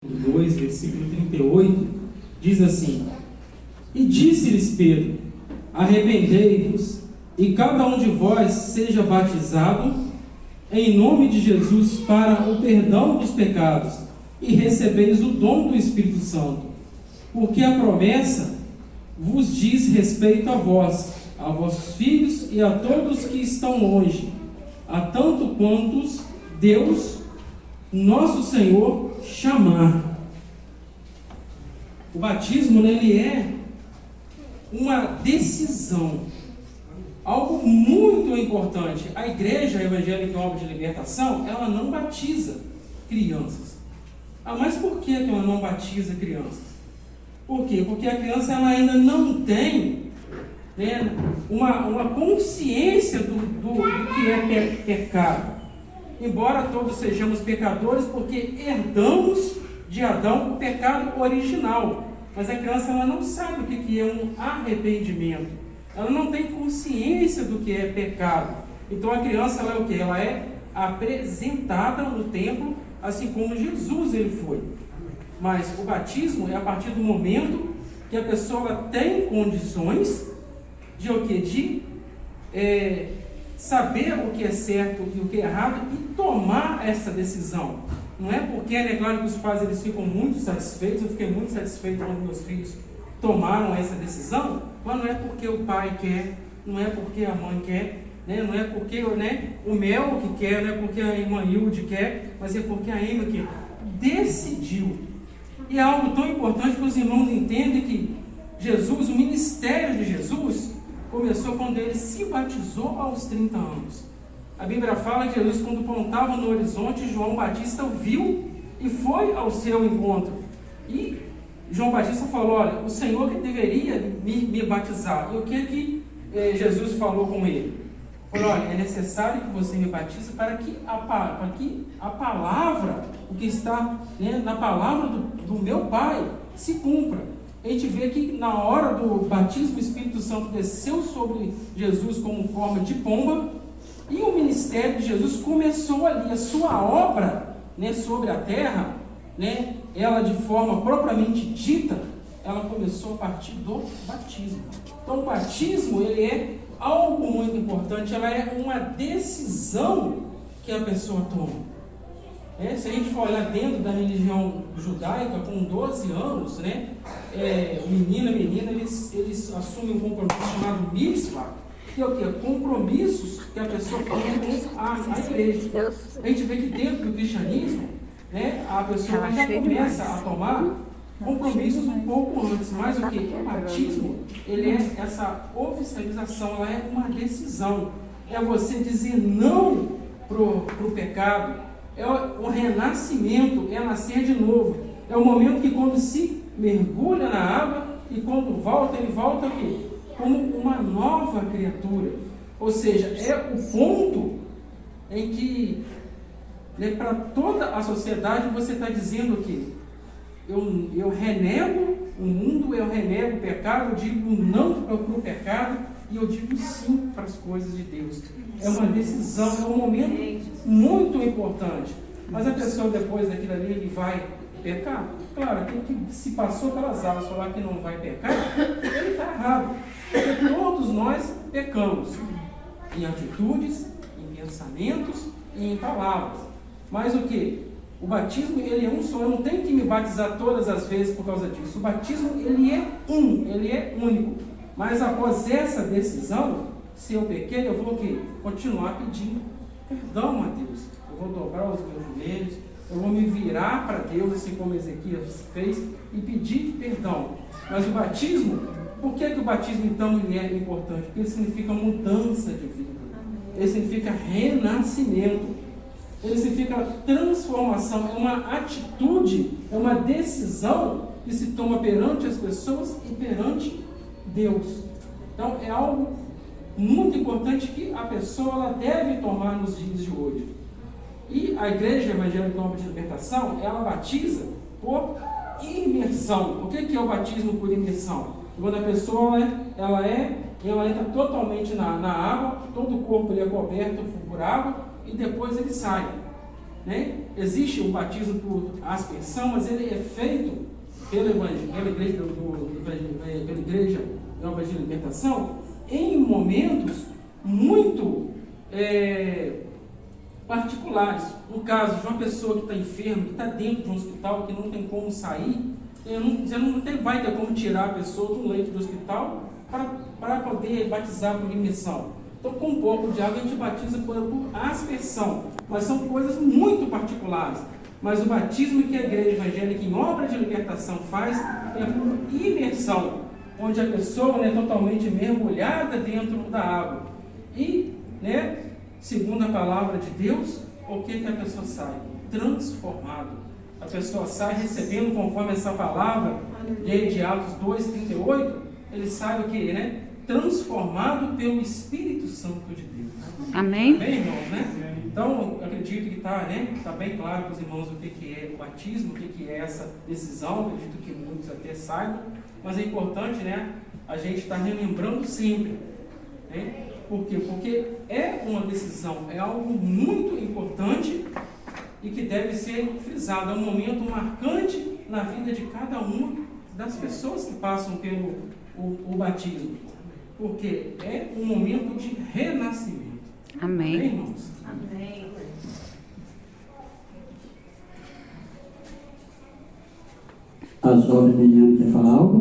2, versículo 38, diz assim: E disse-lhes Pedro: Arrependei-vos, e cada um de vós seja batizado em nome de Jesus para o perdão dos pecados, e recebeis o dom do Espírito Santo, porque a promessa vos diz respeito a vós, a vossos filhos e a todos que estão longe, a tanto quantos Deus, nosso Senhor, chamar. O batismo, ele é uma decisão, algo muito importante. A Igreja Evangélica em Obra de Libertação, ela não batiza crianças. Mas por que ela não batiza crianças? Por quê? Porque a criança ela ainda não tem, né, uma consciência do que é pecado. Embora todos sejamos pecadores, porque herdamos de Adão o pecado original. Mas a criança ela não sabe o que é um arrependimento. Ela não tem consciência do que é pecado. Então a criança ela é o quê? Ela é apresentada no templo, assim como Jesus ele foi. Mas o batismo é a partir do momento que a pessoa tem condições de o quê? De saber o que é certo e o que é errado e tomar essa decisão. Não é porque, é claro que os pais eles ficam muito satisfeitos, eu fiquei muito satisfeito quando meus filhos tomaram essa decisão, mas não é porque o pai quer, não é porque a mãe quer, né? Não é porque o Mel que quer, não é porque a irmã Hilde quer, mas é porque a Emma que decidiu. E é algo tão importante que os irmãos entendem que Jesus, o ministério de Jesus, começou quando ele se batizou aos 30 anos. A Bíblia fala que Jesus, quando pontava no horizonte, João Batista viu e foi ao seu encontro. E João Batista falou: olha, o Senhor que deveria me batizar. E o que Jesus falou com ele? Falou: olha, é necessário que você me batize para que a palavra, o que está, né, na palavra do meu Pai, se cumpra. A gente vê que na hora do batismo, o Espírito Santo desceu sobre Jesus como forma de pomba, e o ministério de Jesus começou ali, a sua obra, né, sobre a terra, né, ela de forma propriamente dita, ela começou a partir do batismo. Então o batismo, ele é algo muito importante, ela é uma decisão que a pessoa toma. Se a gente for olhar dentro da religião judaica, com 12 anos, né, menino e menina, eles assumem um compromisso chamado mitzvah, que é o quê? Compromissos que a pessoa tem com a igreja. A gente vê que dentro do cristianismo, né, a pessoa já começa a tomar compromissos um pouco antes, mas o que? O batismo, ele é essa oficialização, ela é uma decisão, é você dizer não pro pecado. É o renascimento, é nascer de novo. É o momento que quando se mergulha na água e quando volta, ele volta aqui, como uma nova criatura. Ou seja, é o ponto em que, né, para toda a sociedade você está dizendo que eu renego o mundo, eu renego o pecado, eu digo não para o pecado e eu digo sim para as coisas de Deus. É uma decisão, é um momento muito importante. Mas a pessoa depois daquilo ali, ele vai pecar? Claro, aquele que se passou pelas águas falar que não vai pecar, ele está errado. Porque todos nós pecamos em atitudes, em pensamentos e em palavras. Mas o que? O batismo, ele é um só, eu não tenho que me batizar todas as vezes por causa disso. O batismo, ele é único. Mas após essa decisão, se eu pequei, eu vou o quê? Continuar pedindo perdão a Deus. Eu vou dobrar os meus joelhos, eu vou me virar para Deus, assim como Ezequias fez, e pedir perdão. Mas o batismo, por que o batismo então ele é importante? Porque ele significa mudança de vida. Ele significa renascimento. Ele significa transformação. É uma atitude, é uma decisão que se toma perante as pessoas e perante Deus. Então é algo muito importante que a pessoa ela deve tomar nos dias de hoje. E a Igreja Evangélica em Obra de Libertação, ela batiza por imersão. O que é o batismo por imersão? Quando a pessoa ela entra totalmente na água, todo o corpo ele é coberto por água e depois ele sai. né? Existe o batismo por aspersão, mas ele é feito pela igreja Nova de Libertação em momentos muito particulares. No caso de uma pessoa que está enferma, que está dentro de um hospital, que não tem como sair, você não vai ter como tirar a pessoa do leito do hospital para poder batizar por imersão. Então, com um pouco de água, a gente batiza por aspersão, mas são coisas muito particulares. Mas o batismo que a igreja evangélica em obra de libertação faz é por imersão, onde a pessoa é totalmente mergulhada dentro da água. E, segundo a palavra de Deus, o que a pessoa sai? Transformado. A pessoa sai recebendo, conforme essa palavra de Atos 2:38, ele sai o que, transformado pelo Espírito Santo de Deus. Amém? Amém, irmãos, Então, eu acredito que está bem claro para os irmãos o que é o batismo, o que é essa decisão. Eu acredito que muitos até saibam, mas é importante, a gente estar relembrando sempre. Por quê? Porque é uma decisão, é algo muito importante e que deve ser frisado. É um momento marcante na vida de cada uma das pessoas que passam pelo o batismo. Porque é um momento de renascimento. Amém. Amém, irmãos? Amém. A jovem menina quer falar algo?